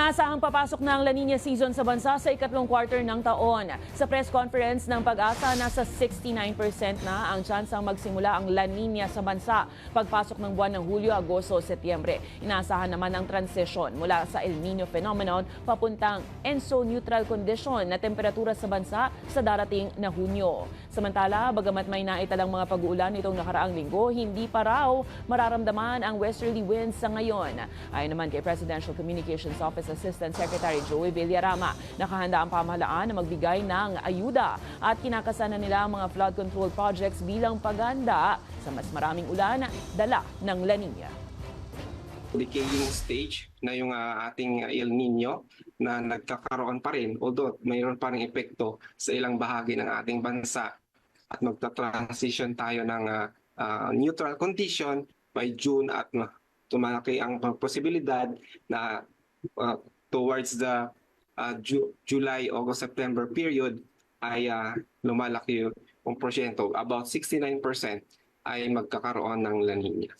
Inaasahang papasok na ang La Nina season sa bansa sa ikatlong quarter ng taon. Sa press conference ng Pag-asa, nasa 69% na ang tsansang magsimula ang La Nina sa bansa pagpasok ng buwan ng Hulyo, Agosto, Setyembre. Inaasahan naman ang transisyon mula sa El Nino phenomenon papuntang ENSO-neutral condition na temperatura sa bansa sa darating na Hunyo. Samantala, bagamat may naitalang mga pag-uulan nitong nakaraang linggo, hindi pa raw mararamdaman ang westerly winds sa ngayon. Ayon naman kay Presidential Communications Office Assistant Secretary Joey Villarama, nakahanda ang pamahalaan na magbigay ng ayuda at kinakasana nila ang mga flood control projects bilang paghanda sa mas maraming ulan dala ng La Nina. Decaying stage na yung ating El Nino na nagkakaroon pa rin, although mayroon pa rin epekto sa ilang bahagi ng ating bansa at magta-transition tayo ng neutral condition by June at tumalaki ang posibilidad na towards the July, August, September period ay lumalaki yung porsyento. About 69% ay magkakaroon ng La Nina.